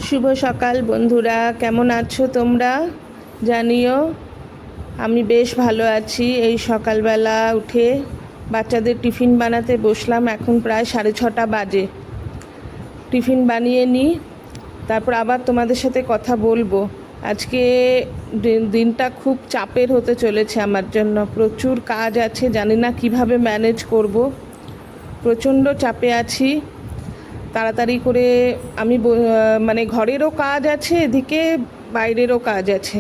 শুভ সকাল বন্ধুরা, কেমন আছো তোমরা? জানিও। আমি বেশ ভালো আছি। এই সকালবেলা উঠে বাচ্চাদের টিফিন বানাতে বসলাম। এখন প্রায় 6:30 বাজে। টিফিন বানিয়ে নিই, তারপর আবার তোমাদের সাথে কথা বলবো। আজকে দিনটা খুব চাপের হতে চলেছে আমার জন্য। প্রচুর কাজ আছে, জানি না কিভাবে ম্যানেজ করব। প্রচণ্ড চাপে আছি। তাড়াতাড়ি করে আমি মানে ঘরেরও কাজ আছে, এদিকে বাইরেরও কাজ আছে।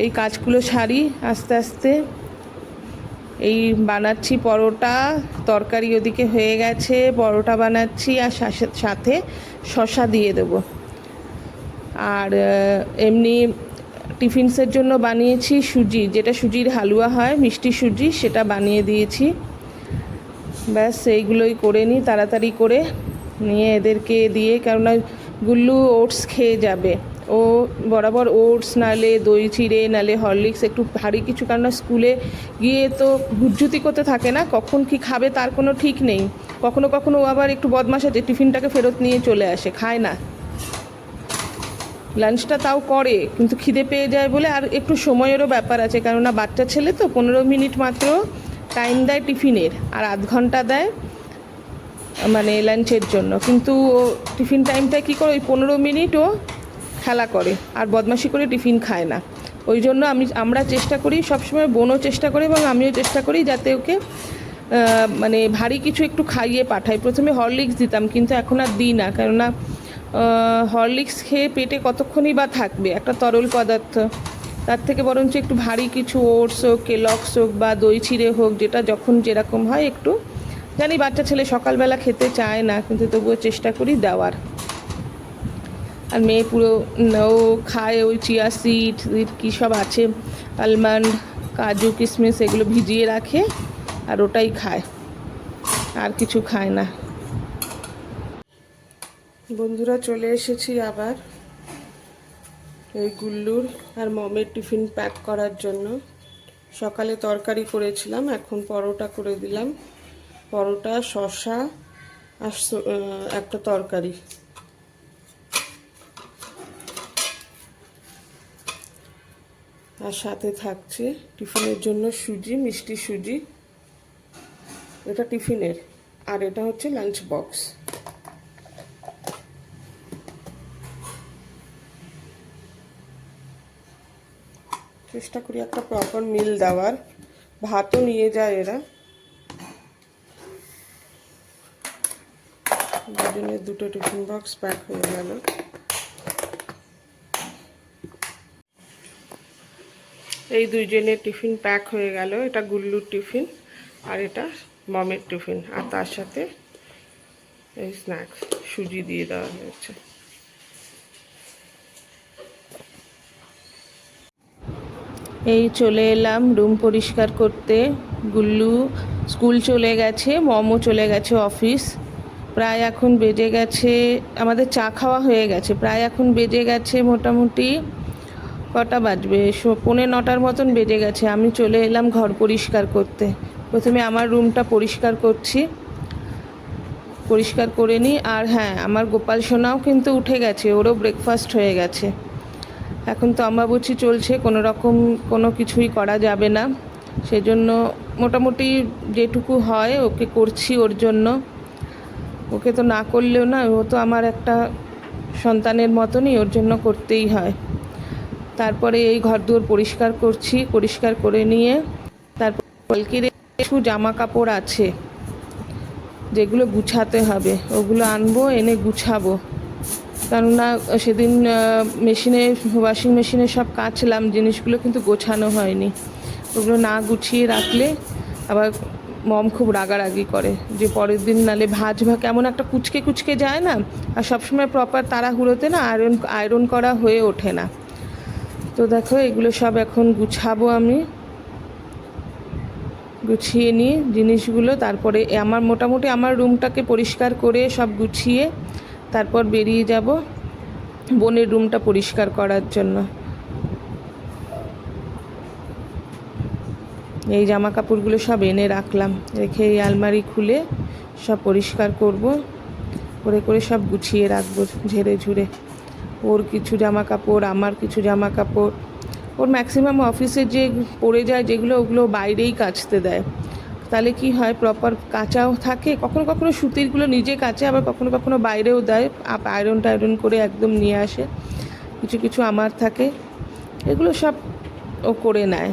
এই কাজগুলো সারি আস্তে আস্তে। এই বানাচ্ছি পরোটা, তরকারি ওদিকে হয়ে গেছে, পরোটা বানাচ্ছি আর সাথে শসা দিয়ে দেবো। আর এমনি টিফিনসের জন্য বানিয়েছি সুজি, যেটা সুজির হালুয়া হয়, মিষ্টি সুজি, সেটা বানিয়ে দিয়েছি। ব্যাস এইগুলোই করে নিই তাড়াতাড়ি করে নিয়ে এদেরকে দিয়ে, কেননা গুল্লু ওটস খেয়ে যাবে। ও বরাবর ওটস, নালে দই চিড়ে, নালে হরলিক্স, একটু ভারী কিছু, কেননা স্কুলে গিয়ে তো ভুজ্জুতি করতে থাকে না, কখন কি খাবে তার কোনো ঠিক নেই। কখনো কখনো ও আবার একটু বদমাশ আছে, টিফিনটাকে ফেরত নিয়ে চলে আসে, খায় না। লাঞ্চটা তাও করে, কিন্তু খিদে পেয়ে যায় বলে। আর একটু সময়েরও ব্যাপার আছে, কেননা বাচ্চা ছেলে তো, 15 মিনিট মাত্র টাইম দেয় টিফিনের, আর আধ ঘন্টা দেয় মানে লাঞ্চের জন্য। কিন্তু ও টিফিন টাইমটায় কী করে, ওই 15 মিনিট ও খেলা করে আর বদমাশি করে টিফিন খায় না। ওই জন্য আমরা চেষ্টা করি সবসময়, বোনও চেষ্টা করে এবং আমিও চেষ্টা করি যাতে ওকে মানে ভারী কিছু একটু খাইয়ে পাঠাই। প্রথমে হরলিক্স দিতাম, কিন্তু এখন আর দিই না, কেননা হরলিক্স খেয়ে পেটে কতক্ষণই বা থাকবে, একটা তরল পদার্থ। তার থেকে বরঞ্চ একটু ভারী কিছু ওটস হোক, কেলগস হোক বা দই চিড়ে হোক, যেটা যখন যেরকম হয় একটু। জানি বাচ্চা ছেলে সকালবেলা খেতে চায় না, কিন্তু তবুও চেষ্টা করি দেওয়ার। আর মেয়ে পুরো ও খায় ওই চিয়া সিড কী সব আছে, আলমন্ড, কাজু, কিশমিশ, এগুলো ভিজিয়ে রাখে আর ওটাই খায়, আর কিছু খায় না। বন্ধুরা, চলে এসেছি আবার এই গুল্লুর আর মমের টিফিন প্যাক করার জন্য। সকালে তরকারি করেছিলাম, এখন পরোটা করে দিলাম। পরোটা, শসা আর একটা তরকারি। আর সাথে থাকছে টিফিনের জন্য সুজি, মিষ্টি সুজি। এটা টিফিনের, আর এটা হচ্ছে লাঞ্চ বক্স। চেষ্টা করি একটা প্রপার মিল দেওয়ার। ভাতও নিয়ে যায় এরা, দুজনের দুটো টিফিন বক্স প্যাক হয়ে গেল। এই দুইজনের টিফিন প্যাক হয়ে গেল। এটা গুল্লুর টিফিন আর এটা মমের টিফিন, আর তার সাথে এই স্ন্যাক্স সুজি দিয়ে দেওয়া হয়েছে। এই চলে এলাম রুম পরিষ্কার করতে। গুল্লু স্কুল চলে গেছে, মমও চলে গেছে অফিস। প্রায় এখন বেজে গেছে, আমাদের চা খাওয়া হয়ে গেছে, প্রায় এখন বেজে গেছে মোটামুটি কটা বাজবে, 9:15 মতন বেজে গেছে। আমি চলে এলাম ঘর পরিষ্কার করতে। প্রথমে আমার রুমটা পরিষ্কার করছি, পরিষ্কার করে নিই। আর হ্যাঁ, আমার গোপাল সোনাও কিন্তু উঠে গেছে, ওরও ব্রেকফাস্ট হয়ে গেছে। এখন তো অমাবস্যা চলছে, কোনো কিছুই করা যাবে না, সেজন্য মোটামুটি যেটুকু হয় ওকে করছি ওর জন্য। ওকে তো না করলেও না, ও তো আমার একটা সন্তানের মতনই, ওর জন্য করতেই হয়। তারপরে এই ঘরদুয়ার পরিষ্কার করছি, পরিষ্কার করে নিয়ে তারপর কলকিরে কিছু জামা কাপড় আছে যেগুলো গুছাতে হবে, ওগুলো আনবো, এনে গুছাবো। কেননা সেদিন ওয়াশিং মেশিনে সব কাচলাম, জিনিসগুলো কিন্তু গোছানো হয়নি। ওগুলো না গুছিয়ে রাখলে আবার মম খুব রাগারাগি করে, যে পরের দিন নালে কেমন একটা কুচকে কুচকে যায় না, আর সবসময় প্রপার তাড়াহুড়োতে না আয়রন করা হয়ে ওঠে না। তো দেখো, এগুলো সব এখন গুছাবো, আমি গুছিয়ে নিই জিনিসগুলো। তারপরে মোটামুটি আমার রুমটাকে পরিষ্কার করে সব গুছিয়ে তারপর বেরিয়ে যাব বোনের রুমটা পরিষ্কার করার জন্য। এই জামা কাপড়গুলো সব এনে রাখলাম, রেখে এই আলমারি খুলে সব পরিষ্কার করব। করে করে সব গুছিয়ে রাখবো ঝেড়ে ঝুড়ে। ওর কিছু জামা কাপড়, আমার কিছু জামা কাপড়। ওর ম্যাক্সিমাম অফিসে যে পড়ে যায় যেগুলো, ওগুলো বাইরেই কাচতে দেয়। তাহলে কি হয়, প্রপার কাচাও থাকে। কখনো কখনো সুতিরগুলো নিজে কাচে, আবার কখনো কখনো বাইরেও দেয়, আয়রন টায়রন করে একদম নিয়ে আসে। কিছু কিছু আমার থাকে, এগুলো সব ও করে নেয়।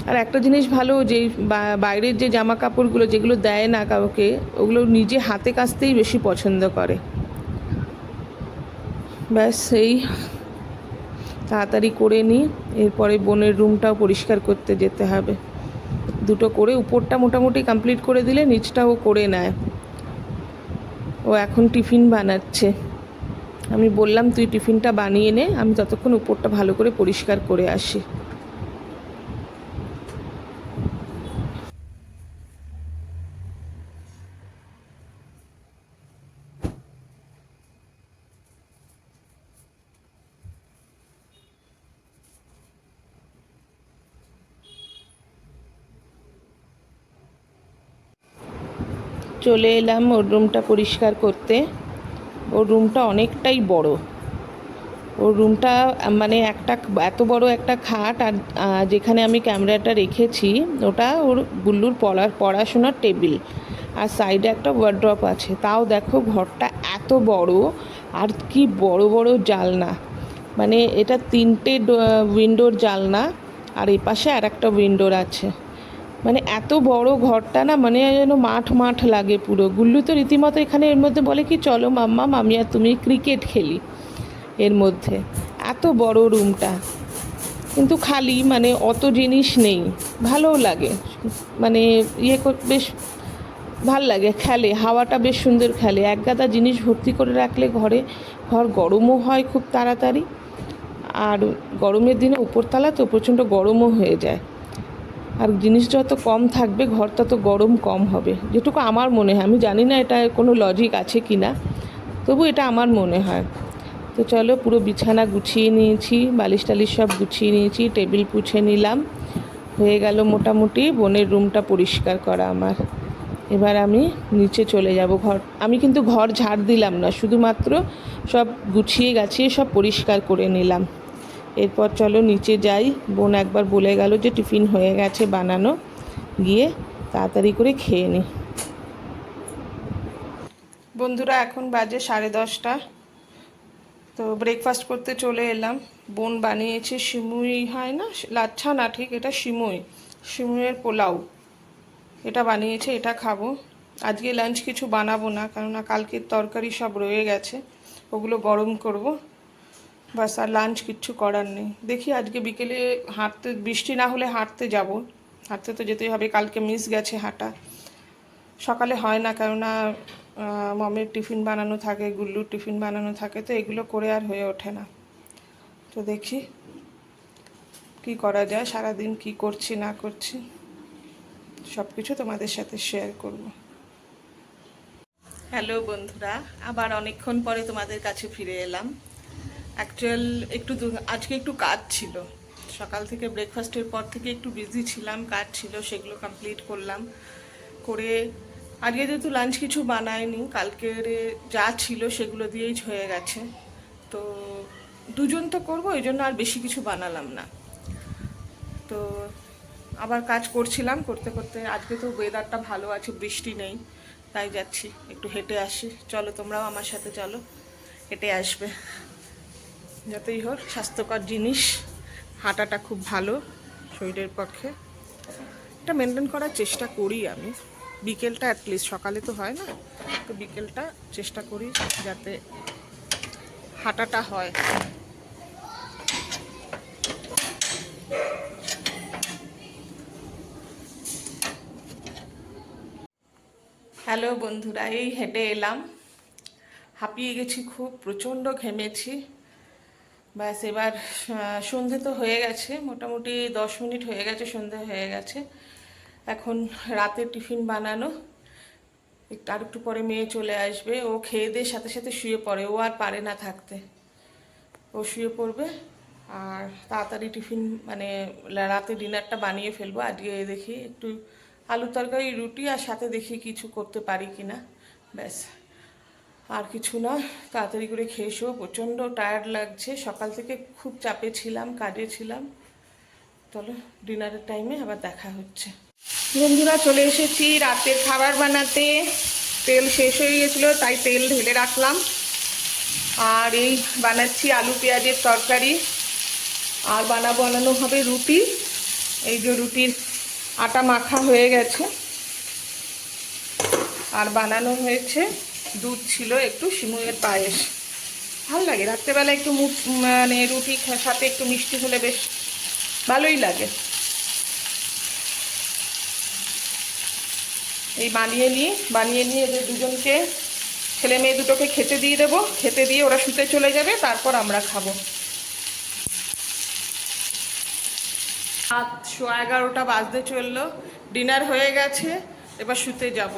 আর একটা জিনিস ভালো, যে বাইরের যে জামা কাপড়গুলো যেগুলো দেয় না কাউকে, ওগুলো নিজে হাতে কাচতেই বেশি পছন্দ করে। ব্যাস এই তাড়াতাড়ি করে নিই, এরপরে বোনের রুমটাও পরিষ্কার করতে যেতে হবে। দুটো করে উপরটা মোটামুটি কমপ্লিট করে দিলে নিচটা ও করে নেয়। ও এখন টিফিন বানাচ্ছে। আমি বললাম তুই টিফিনটা বানিয়ে নে, আমি ততক্ষণ উপরটা ভালো করে পরিষ্কার করে আসি। চলে এলাম ওর রুমটা পরিষ্কার করতে। ওর রুমটা অনেকটাই বড়। ওর রুমটা মানে একটা এত বড় একটা খাট, আর যেখানে আমি ক্যামেরাটা রেখেছি ওটা ওর গুল্লুর পড়াশোনার টেবিল, আর সাইডে একটা ওয়ার্ড্রপ আছে। তাও দেখো ঘরটা এত বড়, আর কি বড় বড় জানলা। মানে এটা 3টে উইন্ডোর জানলা, আর এই পাশে আর একটা উইন্ডোর আছে। মানে এত বড় ঘরটা না, মানে যেন মাঠ মাঠ লাগে পুরো। গুল্লু তো রীতিমতো এখানে এর মধ্যে বলে কি, চলো মাম্মা আমি আর তুমি ক্রিকেট খেলি এর মধ্যে। এত বড় রুমটা, কিন্তু খালি, মানে অত জিনিস নেই, ভালোও লাগে। মানে বেশ ভাল লাগে, খেলে, হাওয়াটা বেশ সুন্দর খেলে। এক গাদা জিনিস ভর্তি করে রাখলে ঘর গরমও হয় খুব তাড়াতাড়ি। আর গরমের দিনে উপরতলা তো প্রচণ্ড গরমও হয়ে যায়। আর জিনিস যত কম থাকবে ঘর তত গরম কম হবে, যেটুকু আমার মনে হয়। আমি জানি না এটা কোনো লজিক আছে কি না, তবু এটা আমার মনে হয়। তো চলো, পুরো বিছানা গুছিয়ে নিয়েছি, বালিশ টালিশ সব গুছিয়ে নিয়েছি, টেবিল পুছে নিলাম, হয়ে গেল মোটামুটি বোনের রুমটা পরিষ্কার করা আমার। এবার আমি নিচে চলে যাব। আমি কিন্তু ঘর ঝাড় দিলাম না, শুধুমাত্র সব গুছিয়ে গাছিয়ে সব পরিষ্কার করে নিলাম। এরপর চলো নিচে যাই। বোন একবার বলে গেল যে টিফিন হয়ে গেছে বানানো, গিয়ে তাড়াতাড়ি করে খেয়ে নিই। বন্ধুরা, এখন বাজে 10:30। তো ব্রেকফাস্ট করতে চলে এলাম। বোন বানিয়েছে সিমুই, হয় না লাচ্ছা না, ঠিক এটা সিমুইয়ের পোলাও। এটা বানিয়েছে, এটা খাবো। আজকে লাঞ্চ কিছু বানাবো না, কেননা কালকের তরকারি সব রয়ে গেছে, ওগুলো গরম করব। বাস, আর লাঞ্চ কিচ্ছু করার নেই। দেখি আজকে বিকেলে হাঁটতে, বৃষ্টি না হলে হাঁটতে যাব। হাঁটতে তো যেতেই হবে, কালকে মিস গেছে হাঁটা। সকালে হয় না, কেননা মমের টিফিন বানানো থাকে, গুল্লুর টিফিন বানানো থাকে, তো এগুলো করে আর হয়ে ওঠে না। তো দেখি কি করা যায়, সারাদিন কি করছি না করছি সব কিছু তোমাদের সাথে শেয়ার করব। হ্যালো বন্ধুরা, আবার অনেকক্ষণ পরে তোমাদের কাছে ফিরে এলাম। অ্যাকচুয়াল আজকে একটু কাজ ছিল, সকাল থেকে ব্রেকফাস্টের পর থেকে একটু বিজি ছিলাম, কাজ ছিল, সেগুলো কমপ্লিট করলাম। করে আজকে যেহেতু লাঞ্চ কিছু বানাইনি, কালকের যা ছিল সেগুলো দিয়েই হয়ে গেছে। তো দুজন তো করবো, এই জন্য আর বেশি কিছু বানালাম না। তো আবার কাজ করছিলাম, করতে করতে আজকে তো ওয়েদারটা ভালো আছে, বৃষ্টি নেই, তাই যাচ্ছি একটু হেঁটে আসি। চলো তোমরাও আমার সাথে চলো, হেঁটে আসবে। যতই হোক স্বাস্থ্যকর জিনিস, হাঁটাটা খুব ভালো শরীরের পক্ষে। এটা মেনটেন করার চেষ্টা করি আমি। বিকেলটা অ্যাটলিস্ট, সকালে তো হয় না, তো বিকেলটা চেষ্টা করি যাতে হাঁটাটা হয়। হ্যালো বন্ধুরা, এই হেঁটে এলাম, হাঁপিয়ে গেছি খুব, প্রচণ্ড ঘেমেছি। ব্যাস, এবার সন্ধে তো হয়ে গেছে, মোটামুটি 10 মিনিট হয়ে গেছে, সন্ধে হয়ে গেছে। এখন রাতে টিফিন বানানো, আর একটু পরে মেয়ে চলে আসবে। ও খেয়ে দিয়ে সাথে সাথে শুয়ে পড়ে, ও আর পারে না থাকতে, ও শুয়ে পড়বে। আর তাড়াতাড়ি টিফিন, মানে রাতে ডিনারটা বানিয়ে ফেলবো। আজকে দেখি একটু আলু তরকারি, রুটি, আর সাথে দেখি কিছু করতে পারি কি না। ব্যাস, আর কিছু না। তাড়াতাড়ি করে খেয়ে এসো, প্রচণ্ড টায়ার্ড লাগছে, সকাল থেকে খুব চাপে ছিলাম, কাজে ছিলাম। চলো ডিনারের টাইমে আবার দেখা হচ্ছে। বন্ধুরা চলে এসেছি রাতের খাবার বানাতে। তেল শেষ হয়ে গেছিলো তাই তেল ঢেলে রাখলাম। আর এই বানাচ্ছি আলু পেঁয়াজের তরকারি, আর বানানো হবে রুটি। এই যে রুটির আটা মাখা হয়ে গেছে, আর বানানো হয়েছে দুধ ছিল একটু, সিমুইয়ের পায়েস। ভালো লাগে রাত্রেবেলা একটু মানে রুটি সাথে একটু মিষ্টি হলে বেশ ভালোই লাগে। এই বানিয়ে নিয়ে এদের দুজনকে, ছেলে মেয়ে দুটোকে খেতে দিয়ে দেবো, খেতে দিয়ে ওরা শুতে চলে যাবে, তারপর আমরা খাবো। রাত 11:15 বাজতে চললো, ডিনার হয়ে গেছে, এবার শুতে যাব।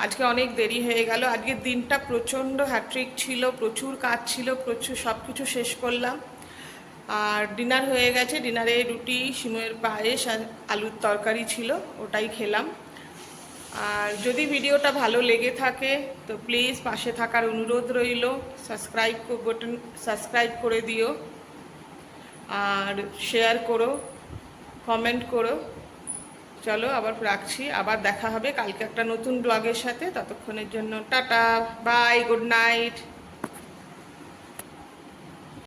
আজকে অনেক দেরি হয়ে গেল, আজকের দিনটা প্রচণ্ড হ্যাট্রিক ছিল, প্রচুর কাজ ছিল, প্রচুর সব কিছু শেষ করলাম। আর ডিনার হয়ে গেছে, ডিনারে রুটি, সিমুইয়ের পায়েস আর আলুর তরকারি ছিল, ওটাই খেলাম। আর যদি ভিডিওটা ভালো লেগে থাকে তো প্লিজ পাশে থাকার অনুরোধ রইল, সাবস্ক্রাইব করে দিও, আর শেয়ার করো, কমেন্ট করো। চলো আবার রাখছি, আবার দেখা হবে কালকে একটা নতুন ব্লগের সাথে। ততক্ষণের জন্য টাটা, বাই, গুড নাইট।